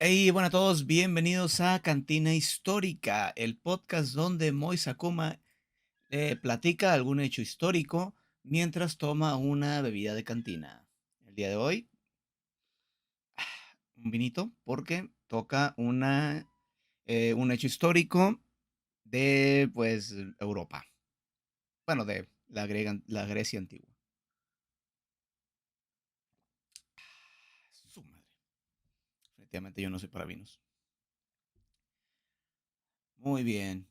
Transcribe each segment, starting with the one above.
Hey, bueno a todos, bienvenidos a Cantina Histórica, el podcast donde Moisakuma platica algún hecho histórico mientras toma una bebida de cantina. El día de hoy, un vinito porque toca un hecho histórico de, pues, Europa. Bueno, de la Grecia antigua. Su madre. Definitivamente yo no soy para vinos. Muy bien.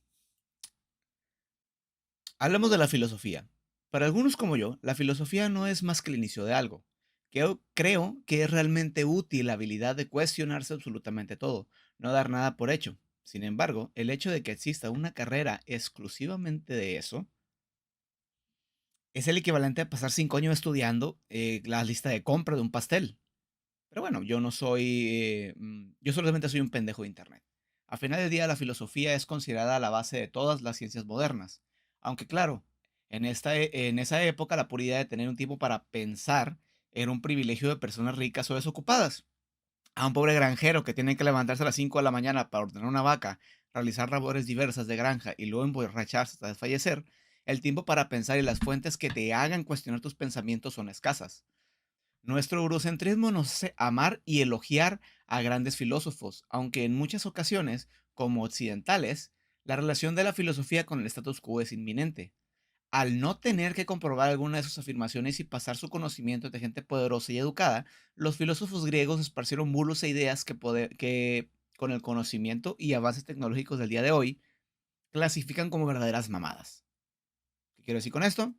Hablemos de la filosofía. Para algunos como yo, la filosofía no es más que el inicio de algo. Creo que es realmente útil la habilidad de cuestionarse absolutamente todo, no dar nada por hecho. Sin embargo, el hecho de que exista una carrera exclusivamente de eso es el equivalente a pasar 5 años estudiando la lista de compra de un pastel. Pero bueno, yo solamente soy un pendejo de internet. A final del día, la filosofía es considerada la base de todas las ciencias modernas. Aunque claro, en esa época la pura idea de tener un tiempo para pensar era un privilegio de personas ricas o desocupadas. A un pobre granjero que tiene que levantarse a las 5 de la mañana para ordenar una vaca, realizar labores diversas de granja y luego emborracharse hasta desfallecer, el tiempo para pensar y las fuentes que te hagan cuestionar tus pensamientos son escasas. Nuestro eurocentrismo nos hace amar y elogiar a grandes filósofos, aunque en muchas ocasiones, como occidentales, la relación de la filosofía con el status quo es inminente. Al no tener que comprobar alguna de sus afirmaciones y pasar su conocimiento de gente poderosa y educada, los filósofos griegos esparcieron bulos e ideas que con el conocimiento y avances tecnológicos del día de hoy, clasifican como verdaderas mamadas. ¿Qué quiero decir con esto?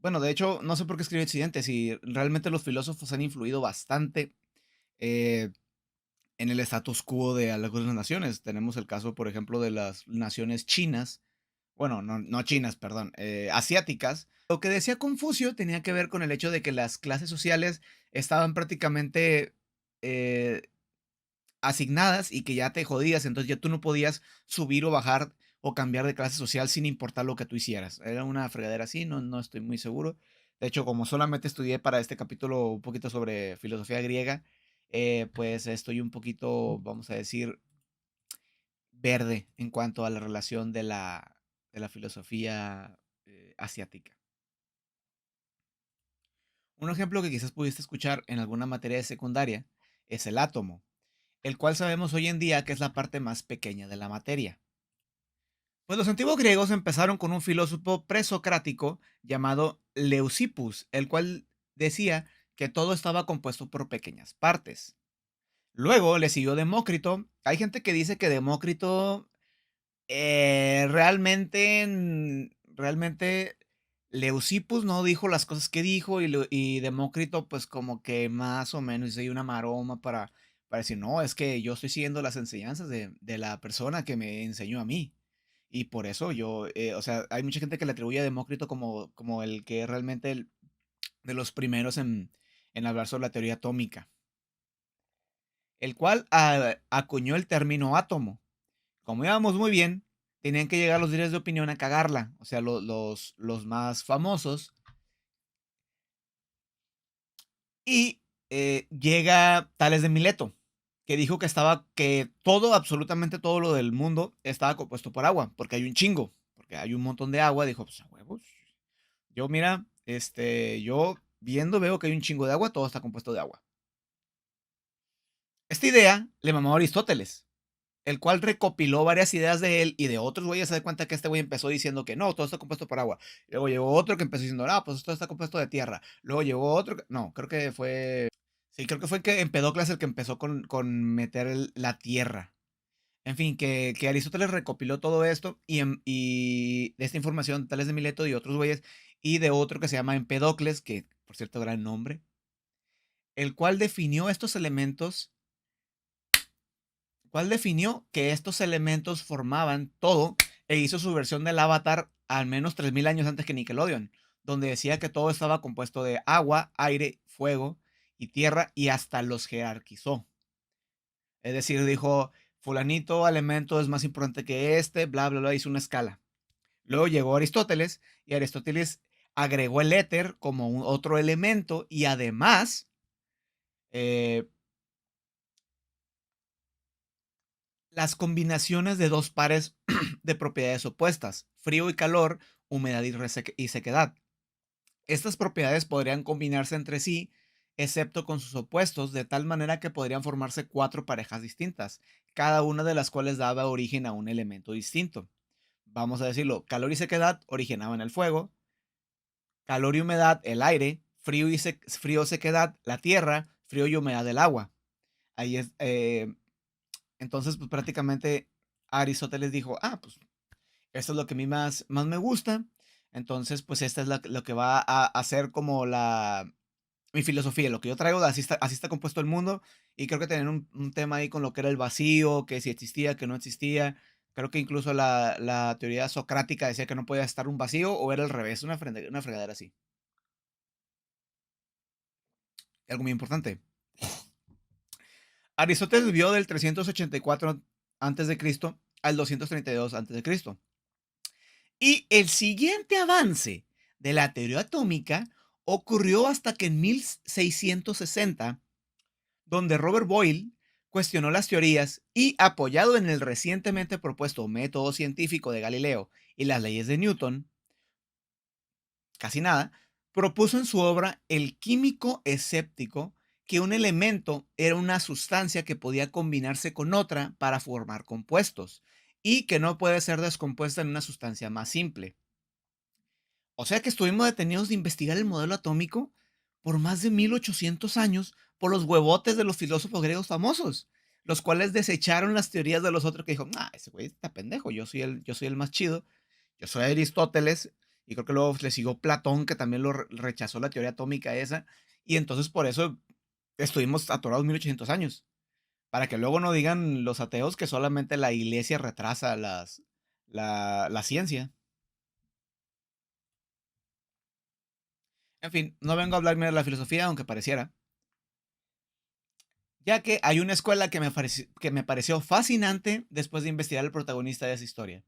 Bueno, de hecho, no sé por qué escribí Occidente, si realmente los filósofos han influido bastante eh, en el status quo de algunas naciones. Tenemos el caso, por ejemplo, de las naciones chinas, bueno, no chinas, perdón, asiáticas. Lo que decía Confucio tenía que ver con el hecho de que las clases sociales estaban prácticamente eh, asignadas y que ya te jodías, entonces ya tú no podías subir o bajar o cambiar de clase social sin importar lo que tú hicieras. Era una fregadera así, no estoy muy seguro. De hecho, como solamente estudié para este capítulo un poquito sobre filosofía griega, pues estoy un poquito, vamos a decir, verde en cuanto a la relación de la filosofía asiática. Un ejemplo que quizás pudiste escuchar en alguna materia de secundaria es el átomo, el cual sabemos hoy en día que es la parte más pequeña de la materia. Pues los antiguos griegos empezaron con un filósofo presocrático llamado Leucippus, el cual decía que todo estaba compuesto por pequeñas partes. Luego le siguió Demócrito. Hay gente que dice que Demócrito realmente Leucippus no dijo las cosas que dijo y Demócrito pues como que más o menos hizo ahí una maroma para decir, no, es que yo estoy siguiendo las enseñanzas de la persona que me enseñó a mí. Y por eso o sea, hay mucha gente que le atribuye a Demócrito como el que es realmente de los primeros en hablar sobre la teoría atómica, el cual acuñó el término átomo. Como íbamos muy bien, tenían que llegar los líderes de opinión a cagarla, o sea, los más famosos. Y llega Tales de Mileto, que dijo que todo, absolutamente todo lo del mundo estaba compuesto por agua, porque hay un chingo, porque hay un montón de agua. Dijo, pues a huevos. Yo, mira, yo viendo veo que hay un chingo de agua, todo está compuesto de agua. Esta idea le mamó a Aristóteles, el cual recopiló varias ideas de él y de otros güeyes. Se da cuenta que este güey empezó diciendo que no, todo está compuesto por agua. Luego llegó otro que empezó diciendo, no, pues todo está compuesto de tierra. Luego llegó otro, no, creo que fue, sí, creo que fue que Empedocles el que empezó con meter la tierra. En fin, que Aristóteles recopiló todo esto y de esta información, Tales de Mileto y otros güeyes, y de otro que se llama Empedocles, que por cierto, gran nombre, el cual definió que estos elementos formaban todo e hizo su versión del Avatar al menos 3000 años antes que Nickelodeon, donde decía que todo estaba compuesto de agua, aire, fuego y tierra y hasta los jerarquizó. Es decir, dijo, fulanito elemento es más importante que este, bla, bla, bla, hizo una escala. Luego llegó Aristóteles y Aristóteles agregó el éter como otro elemento y además eh, Las combinaciones de dos pares de propiedades opuestas, frío y calor, humedad y sequedad. Estas propiedades podrían combinarse entre sí, excepto con sus opuestos, de tal manera que podrían formarse cuatro parejas distintas, cada una de las cuales daba origen a un elemento distinto. Vamos a decirlo, calor y sequedad originaban el fuego, calor y humedad el aire, frío sequedad la tierra, frío y humedad el agua. Ahí es, entonces, pues prácticamente Aristóteles dijo, pues esto es lo que a mí más me gusta. Entonces, pues esta es lo que va a hacer como mi filosofía, lo que yo traigo, así está compuesto el mundo. Y creo que tener un tema ahí con lo que era el vacío, que si existía, que no existía. Creo que incluso la teoría socrática decía que no podía estar un vacío o era al revés, una fregadera así. Algo muy importante. Aristóteles vivió del 384 antes de Cristo al 232 antes de Cristo. Y el siguiente avance de la teoría atómica ocurrió hasta que en 1660, donde Robert Boyle cuestionó las teorías y, apoyado en el recientemente propuesto método científico de Galileo y las leyes de Newton, casi nada, propuso en su obra El químico escéptico que un elemento era una sustancia que podía combinarse con otra para formar compuestos y que no puede ser descompuesta en una sustancia más simple. O sea que estuvimos detenidos de investigar el modelo atómico por más de 1800 años por los huevotes de los filósofos griegos famosos, los cuales desecharon las teorías de los otros que dijo, ese güey está pendejo, yo soy el más chido, yo soy Aristóteles, y creo que luego le siguió Platón, que también rechazó la teoría atómica esa, y entonces por eso estuvimos atorados 1800 años, para que luego no digan los ateos que solamente la iglesia retrasa la ciencia. En fin, no vengo a hablarme de la filosofía, aunque pareciera, ya que hay una escuela que me pareció fascinante después de investigar el protagonista de esa historia.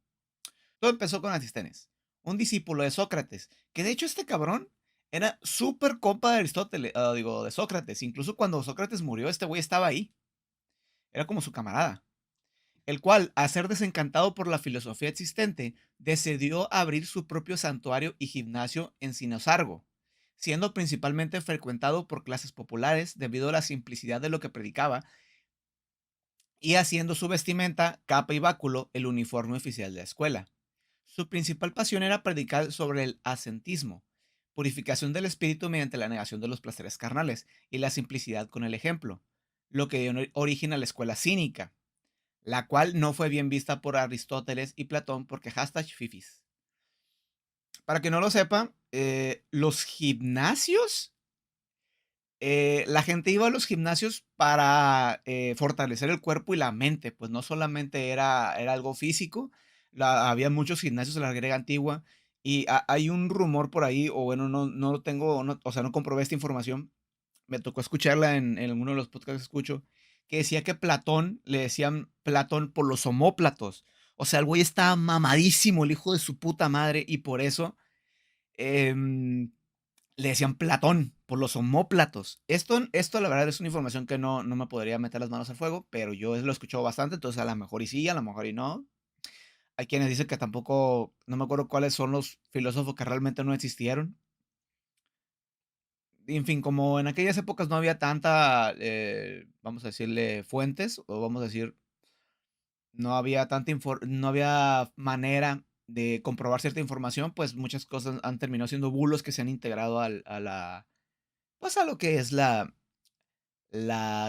Todo empezó con Antistenes, un discípulo de Sócrates, que de hecho este cabrón era súper compa de Aristóteles, de Sócrates. Incluso cuando Sócrates murió, este güey estaba ahí. Era como su camarada. El cual, a ser desencantado por la filosofía existente, decidió abrir su propio santuario y gimnasio en Cinosargo, siendo principalmente frecuentado por clases populares debido a la simplicidad de lo que predicaba y haciendo su vestimenta, capa y báculo el uniforme oficial de la escuela. Su principal pasión era predicar sobre el ascetismo, purificación del espíritu mediante la negación de los placeres carnales y la simplicidad con el ejemplo, lo que dio origen a la escuela cínica, la cual no fue bien vista por Aristóteles y Platón porque hashtag fifis. Para que no lo sepa, los gimnasios, la gente iba a los gimnasios para fortalecer el cuerpo y la mente, pues no solamente era algo físico, había muchos gimnasios en la Griega antigua y hay un rumor por ahí, o bueno, no lo tengo, o sea, no comprobé esta información, me tocó escucharla en uno de los podcasts que escucho, que decía que Platón, le decían Platón por los omóplatos. O sea, el güey estaba mamadísimo, el hijo de su puta madre, y por eso em, le decían Platón, por los omóplatos. Esto la verdad es una información que no me podría meter las manos al fuego, pero yo lo he escuchado bastante, entonces a lo mejor y sí, a lo mejor y no. Hay quienes dicen que tampoco, no me acuerdo cuáles son los filósofos que realmente no existieron. En fin, como en aquellas épocas no había tanta, vamos a decirle, fuentes, o vamos a decir, no había manera de comprobar cierta información, pues muchas cosas han terminado siendo bulos que se han integrado pues a lo que es la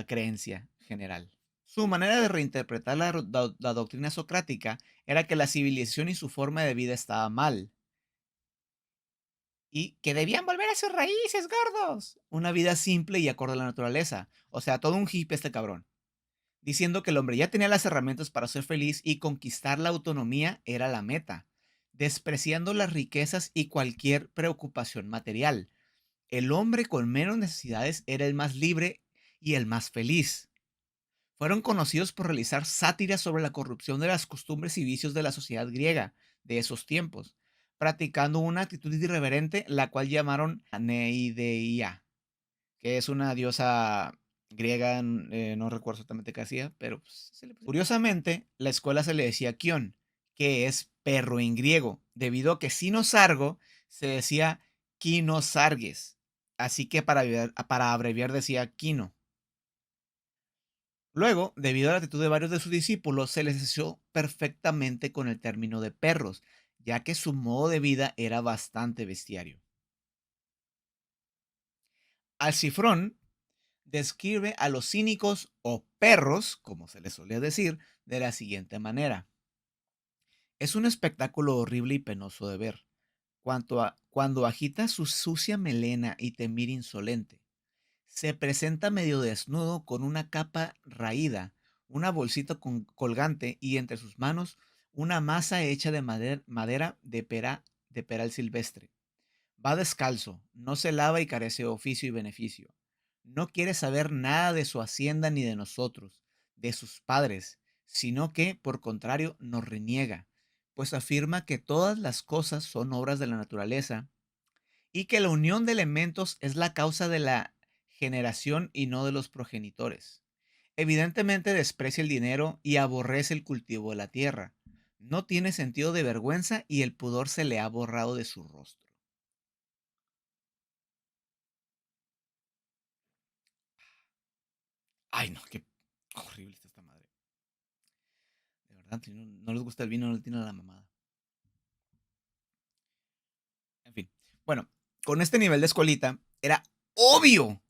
creencia general. Su manera de reinterpretar la doctrina socrática era que la civilización y su forma de vida estaba mal y que debían volver a sus raíces, gordos. Una vida simple y acorde a la naturaleza. O sea, todo un hippie este cabrón. Diciendo que el hombre ya tenía las herramientas para ser feliz y conquistar la autonomía era la meta, despreciando las riquezas y cualquier preocupación material. El hombre con menos necesidades era el más libre y el más feliz. Fueron conocidos por realizar sátiras sobre la corrupción de las costumbres y vicios de la sociedad griega de esos tiempos, practicando una actitud irreverente, la cual llamaron Aneideia, que es una diosa. griega, no recuerdo exactamente qué hacía, pero pues, se le puso. Curiosamente, la escuela se le decía Kion, que es perro en griego, debido a que Sinosargo se decía Kinosarges, así que para abreviar decía Kino. Luego, debido a la actitud de varios de sus discípulos, se les asoció perfectamente con el término de perros, ya que su modo de vida era bastante bestiario. Alcifrón describe a los cínicos o perros, como se les solía decir, de la siguiente manera. Es un espectáculo horrible y penoso de ver. Cuando agita su sucia melena y te mira insolente, se presenta medio desnudo con una capa raída, una bolsita colgante y entre sus manos una masa hecha de madera de peral silvestre. Va descalzo, no se lava y carece de oficio y beneficio. No quiere saber nada de su hacienda ni de nosotros, de sus padres, sino que, por contrario, nos reniega, pues afirma que todas las cosas son obras de la naturaleza y que la unión de elementos es la causa de la generación y no de los progenitores. Evidentemente desprecia el dinero y aborrece el cultivo de la tierra. No tiene sentido de vergüenza y el pudor se le ha borrado de su rostro. Ay, no, qué horrible está esta madre. De verdad, si no les gusta el vino, no le tienen a la mamada. En fin. Bueno, con este nivel de escuelita, era obvio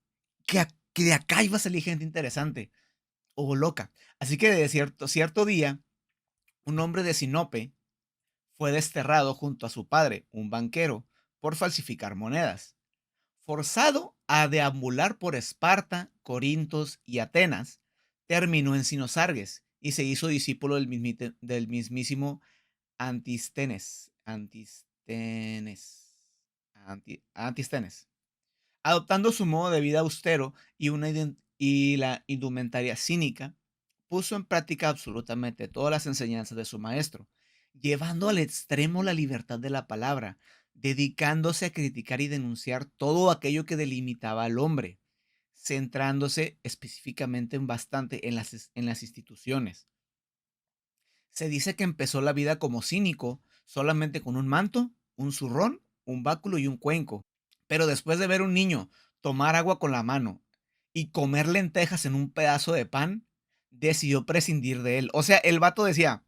que de acá iba a salir gente interesante o loca. Así que de cierto día, un hombre de Sinope fue desterrado junto a su padre, un banquero, por falsificar monedas. Forzado a deambular por Esparta, Corintos y Atenas, terminó en Sinosarges y se hizo discípulo del mismísimo Antistenes, adoptando su modo de vida austero y la indumentaria cínica, puso en práctica absolutamente todas las enseñanzas de su maestro, llevando al extremo la libertad de la palabra, dedicándose a criticar y denunciar todo aquello que delimitaba al hombre, centrándose específicamente en las instituciones. Se dice que empezó la vida como cínico, solamente con un manto, un zurrón, un báculo y un cuenco. Pero después de ver un niño tomar agua con la mano y comer lentejas en un pedazo de pan, decidió prescindir de él. O sea, el vato decía,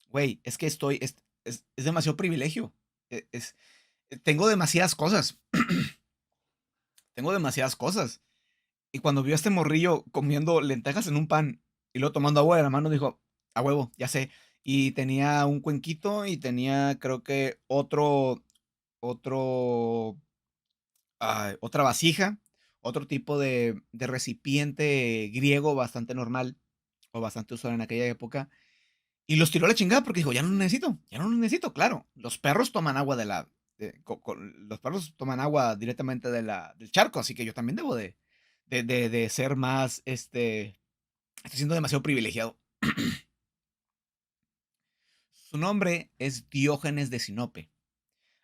güey, es que es demasiado privilegio. e- Es, tengo demasiadas cosas. Tengo demasiadas cosas. Y cuando vio a este morrillo comiendo lentejas en un pan y luego tomando agua de la mano, dijo, a huevo, ya sé. Y tenía un cuenquito y tenía, creo que, otro, otra vasija, otro tipo de recipiente griego bastante normal o bastante usual en aquella época. Y los tiró a la chingada porque dijo, ya no lo necesito, claro. Los perros toman agua los perros toman agua directamente del charco, así que yo también debo de ser más, estoy siendo demasiado privilegiado. Su nombre es Diógenes de Sinope.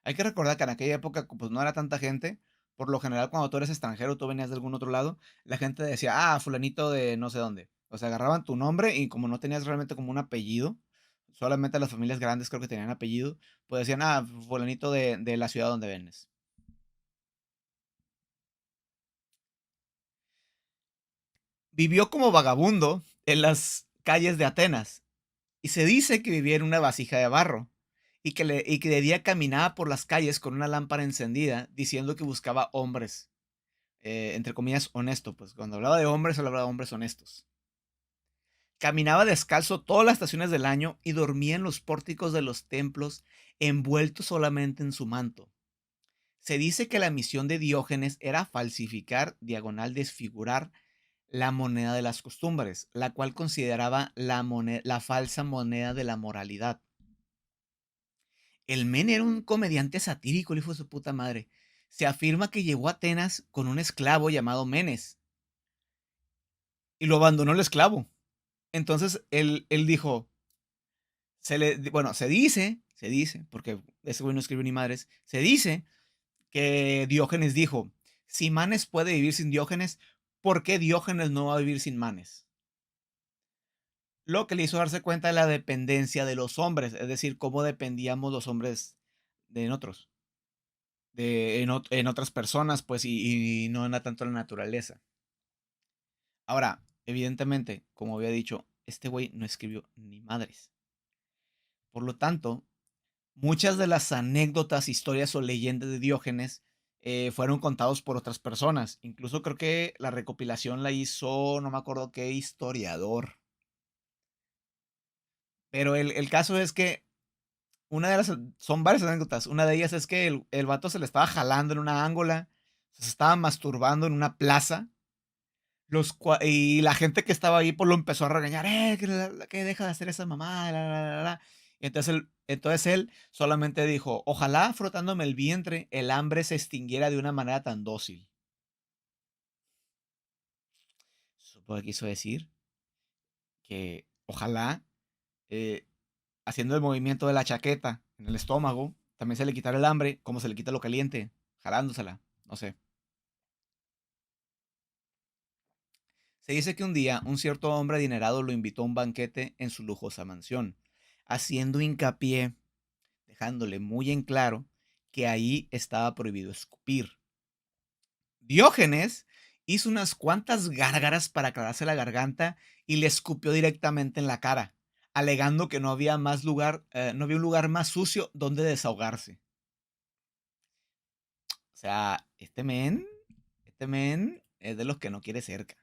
Hay que recordar que en aquella época pues no era tanta gente. Por lo general, cuando tú eres extranjero, tú venías de algún otro lado, la gente decía, fulanito de no sé dónde. O sea, agarraban tu nombre y como no tenías realmente como un apellido, solamente las familias grandes creo que tenían apellido, pues decían, fulanito de la ciudad donde vienes. Vivió como vagabundo en las calles de Atenas y se dice que vivía en una vasija de barro y que de día caminaba por las calles con una lámpara encendida diciendo que buscaba hombres, entre comillas, honesto, pues cuando hablaba de hombres, hablaba de hombres honestos. Caminaba descalzo todas las estaciones del año y dormía en los pórticos de los templos, envuelto solamente en su manto. Se dice que la misión de Diógenes era falsificar, diagonal desfigurar, la moneda de las costumbres, la cual consideraba la falsa moneda de la moralidad. El men era un comediante satírico, el hijo de su puta madre. Se afirma que llegó a Atenas con un esclavo llamado Menes y lo abandonó el esclavo. Entonces él dijo, bueno, se dice, porque ese güey no escribió ni madres, se dice que Diógenes dijo, si Manes puede vivir sin Diógenes, ¿por qué Diógenes no va a vivir sin manes? Lo que le hizo darse cuenta de la dependencia de los hombres, es decir, cómo dependíamos los hombres de en otros, en otras personas, pues, y no era tanto la naturaleza. Ahora, evidentemente, como había dicho, este güey no escribió ni madres. Por lo tanto, muchas de las anécdotas, historias o leyendas de Diógenes fueron contados por otras personas. Incluso creo que la recopilación la hizo, no me acuerdo qué historiador. Pero el caso es que una de las, son varias anécdotas. Una de ellas es que el vato se le estaba jalando en una ángola, se estaba masturbando en una plaza. Y la gente que estaba ahí pues lo empezó a regañar, que deja de hacer esa mamada, la. Y entonces él solamente dijo, ojalá frotándome el vientre el hambre se extinguiera de una manera tan dócil. Supongo que quiso decir que ojalá eh, haciendo el movimiento de la chaqueta en el estómago también se le quitara el hambre, como se le quita lo caliente, jalándosela, no sé. Se dice que un día un cierto hombre adinerado lo invitó a un banquete en su lujosa mansión, haciendo hincapié, dejándole muy en claro que ahí estaba prohibido escupir. Diógenes hizo unas cuantas gárgaras para aclararse la garganta y le escupió directamente en la cara, alegando que no había más lugar, no había un lugar más sucio donde desahogarse. O sea, este men es de los que no quiere cerca.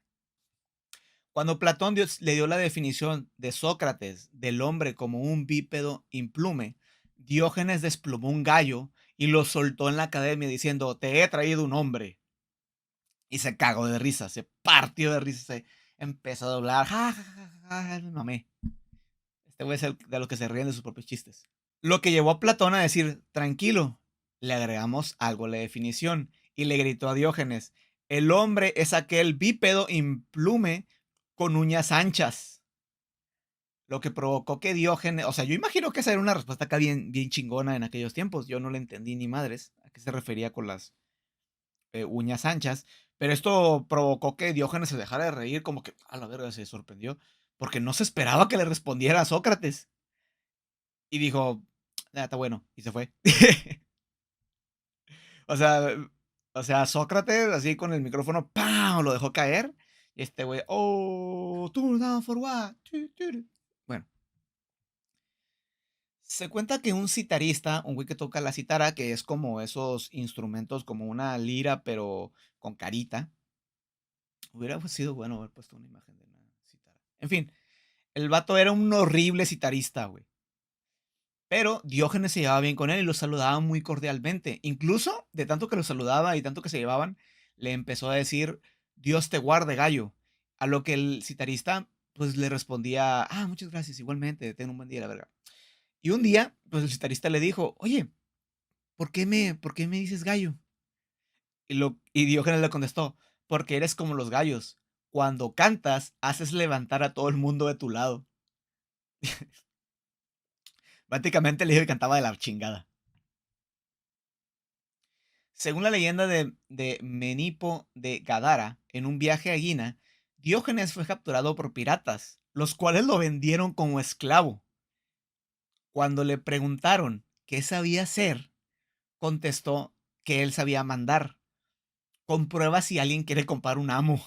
Cuando Platón le dio la definición de Sócrates del hombre como un bípedo implume, Diógenes desplumó un gallo y lo soltó en la academia diciendo, te he traído un hombre. Y se cagó de risa, se partió de risa, se empezó a doblar. Ja, ja, ja, ja, ja, me mamé. Este güey es el de los que se ríen de sus propios chistes. Lo que llevó a Platón a decir, tranquilo, le agregamos algo a la definición y le gritó a Diógenes, el hombre es aquel bípedo implume con uñas anchas. Lo que provocó que Diógenes, o sea, yo imagino que esa era una respuesta acá bien, bien chingona en aquellos tiempos. Yo no le entendí ni madres a qué se refería con las uñas anchas, pero esto provocó que Diógenes se dejara de reír, como que a la verga se sorprendió, porque no se esperaba que le respondiera a Sócrates. Y dijo, "Ah, está bueno", y se fue. O sea, Sócrates, así con el micrófono, ¡pam! Lo dejó caer. Y este güey, oh, turn down for what? Bueno, se cuenta que un citarista, un güey que toca la cítara, que es como esos instrumentos, como una lira, pero con carita. Hubiera sido bueno haber puesto una imagen de una cítara. En fin, el vato era un horrible citarista, güey. Pero Diógenes se llevaba bien con él y lo saludaba muy cordialmente. Incluso, de tanto que lo saludaba y tanto que se llevaban, le empezó a decir, Dios te guarde, gallo. A lo que el citarista, pues le respondía, muchas gracias, igualmente, ten un buen día, la verga. Y un día, pues el citarista le dijo, oye, ¿por qué me dices gallo? Y Diógenes le contestó, porque eres como los gallos. Cuando cantas, haces levantar a todo el mundo de tu lado. Prácticamente le dijo que cantaba de la chingada. Según la leyenda de Menipo de Gadara, en un viaje a Guina, Diógenes fue capturado por piratas, los cuales lo vendieron como esclavo. Cuando le preguntaron qué sabía hacer, contestó que él sabía mandar. Comprueba si alguien quiere comprar un amo.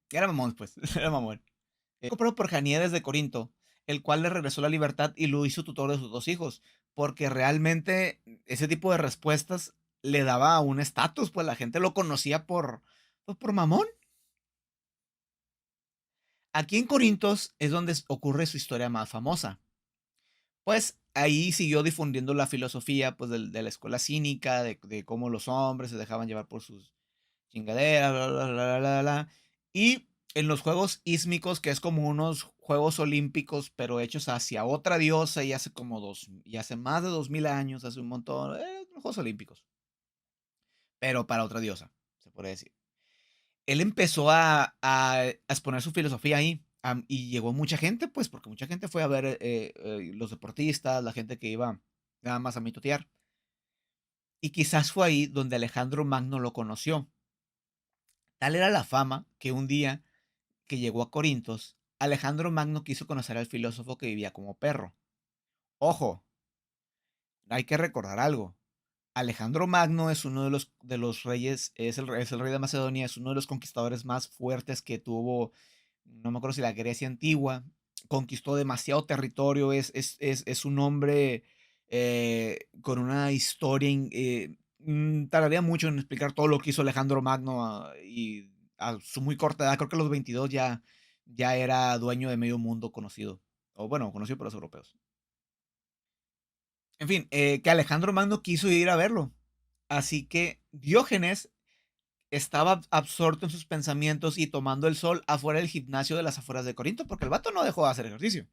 Era mamón, pues, era mamón. Comprado por Janíades de Corinto, el cual le regresó la libertad y lo hizo tutor de sus dos hijos, porque realmente ese tipo de respuestas le daba un estatus, pues la gente lo conocía por mamón. Aquí en Corintos es donde ocurre su historia más famosa. Pues ahí siguió difundiendo la filosofía pues, de la escuela cínica, de cómo los hombres se dejaban llevar por sus chingaderas, bla, bla, bla, bla, bla. Y en los Juegos Ísmicos, que es como unos Juegos Olímpicos, pero hechos hacia otra diosa y y hace más de 2000 años, hace un montón, los Juegos Olímpicos, pero para otra diosa, se puede decir. Él empezó a exponer su filosofía ahí y llegó mucha gente, pues, porque mucha gente fue a ver los deportistas, la gente que iba nada más a mitotear. y quizás fue ahí donde Alejandro Magno lo conoció. Tal era la fama que un día que llegó a Corintos, Alejandro Magno quiso conocer al filósofo que vivía como perro. Ojo, hay que recordar algo. Alejandro Magno es uno de los reyes, es el rey de Macedonia, es uno de los conquistadores más fuertes que tuvo, no me acuerdo si la Grecia antigua, conquistó demasiado territorio, es un hombre con una historia, tardaría mucho en explicar todo lo que hizo Alejandro Magno y a su muy corta edad, creo que a los 22 ya era dueño de medio mundo conocido, o bueno, conocido por los europeos. En fin, que Alejandro Magno quiso ir a verlo. Así que Diógenes estaba absorto en sus pensamientos y tomando el sol afuera del gimnasio de las afueras de Corinto, porque el vato no dejó de hacer ejercicio.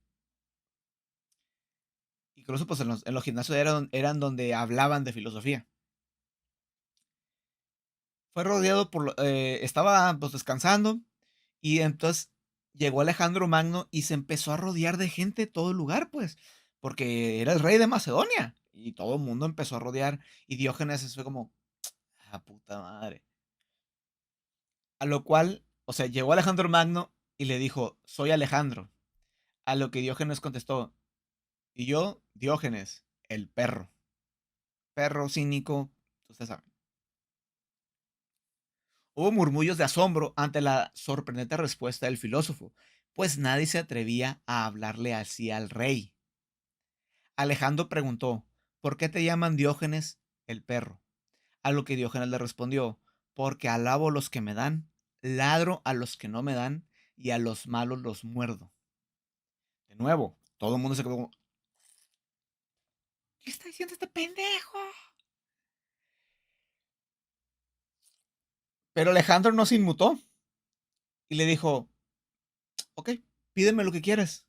Incluso pues en los gimnasios eran donde hablaban de filosofía. Fue rodeado estaba pues descansando y entonces llegó Alejandro Magno y se empezó a rodear de gente de todo el lugar, pues, porque era el rey de Macedonia y todo el mundo empezó a rodear y Diógenes fue como, ah, puta madre. A lo cual, o sea, llegó Alejandro Magno y le dijo, soy Alejandro. A lo que Diógenes contestó, y yo, Diógenes, el perro. Perro cínico, ustedes saben. Hubo murmullos de asombro ante la sorprendente respuesta del filósofo, pues nadie se atrevía a hablarle así al rey. Alejandro preguntó, ¿por qué te llaman Diógenes el perro? A lo que Diógenes le respondió, porque alabo a los que me dan, ladro a los que no me dan, y a los malos los muerdo. De nuevo, todo el mundo se quedó como, ¿qué está diciendo este pendejo? Pero Alejandro no se inmutó y le dijo, ok, pídeme lo que quieras.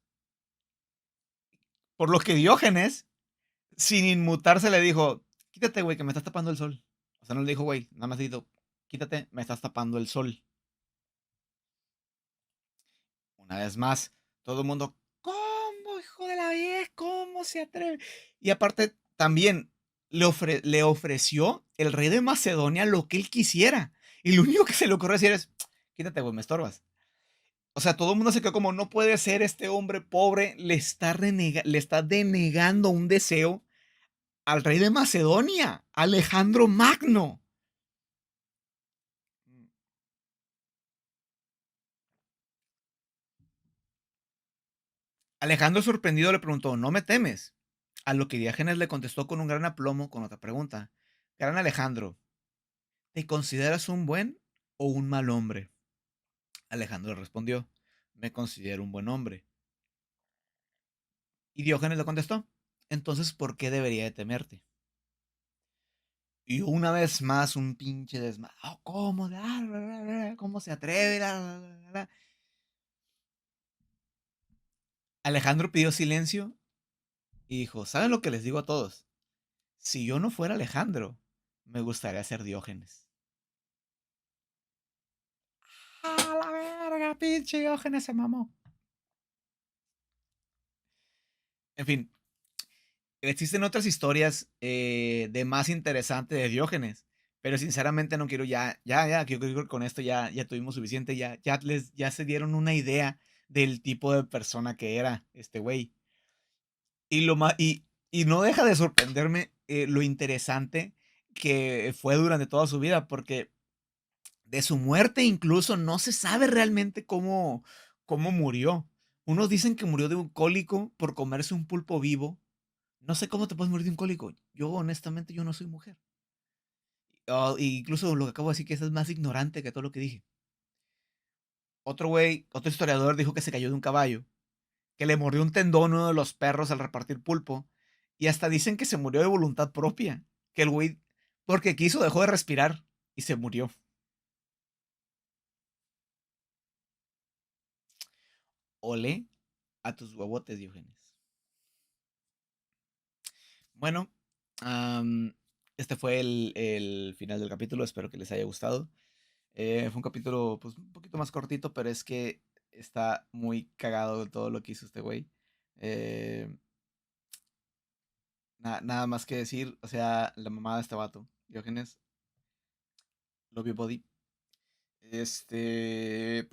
Por lo que Diógenes, sin inmutarse, le dijo, quítate, güey, que me estás tapando el sol. O sea, no le dijo, güey, nada más le dijo, quítate, me estás tapando el sol. Una vez más, todo el mundo, ¿cómo, hijo de la vieja? ¿Cómo se atreve? Y aparte, también le ofreció el rey de Macedonia lo que él quisiera. Y lo único que se le ocurrió decir es, quítate, güey, me estorbas. O sea, todo el mundo se quedó como, no puede ser, este hombre pobre le está denegando un deseo al rey de Macedonia, Alejandro Magno. Alejandro sorprendido le preguntó, ¿no me temes? A lo que Diógenes le contestó con un gran aplomo con otra pregunta. Gran Alejandro, ¿te consideras un buen o un mal hombre? Alejandro respondió, me considero un buen hombre. Y Diógenes le contestó, entonces, ¿por qué debería de temerte? Y una vez más un pinche desmadre. Oh, ¿cómo? ¿Cómo se atreve? Alejandro pidió silencio y dijo, ¿saben lo que les digo a todos? Si yo no fuera Alejandro, me gustaría ser Diógenes. ¡A la verga, pinche Diógenes se mamó! En fin, existen otras historias de más interesante de Diógenes, pero sinceramente no quiero que creo que con esto ya tuvimos suficiente, ya se dieron una idea del tipo de persona que era este güey. Y, y no deja de sorprenderme lo interesante que fue durante toda su vida, porque de su muerte incluso no se sabe realmente cómo murió. Unos dicen que murió de un cólico por comerse un pulpo vivo. No sé cómo te puedes morir de un cólico. Yo, honestamente, yo no soy mujer. Incluso lo que acabo de decir, que eso es más ignorante que todo lo que dije. Otro güey, otro historiador dijo que se cayó de un caballo, que le mordió un tendón a uno de los perros al repartir pulpo, y hasta dicen que se murió de voluntad propia, que el güey, porque quiso, dejó de respirar y se murió. Ole a tus huevotes, Diógenes. Bueno, este fue el final del capítulo, espero que les haya gustado. Fue un capítulo pues un poquito más cortito, pero es que está muy cagado todo lo que hizo este güey. Eh, Nada más que decir, o sea, la mamá de este vato, Diógenes, Love Your Body. Pues, ¿qué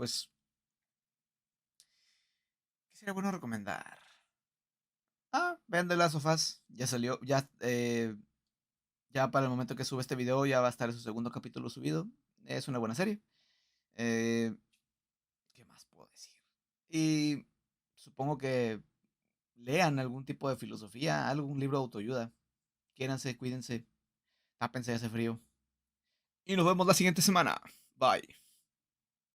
sería bueno recomendar? Vean The Last of Us, ya salió, ya para el momento que sube este video ya va a estar su segundo capítulo subido. Es una buena serie. Eh, ¿Qué más puedo decir? Y supongo que lean algún tipo de filosofía, algún libro de autoayuda. Quiéranse, cuídense, tápense de ese frío. Y nos vemos la siguiente semana. Bye.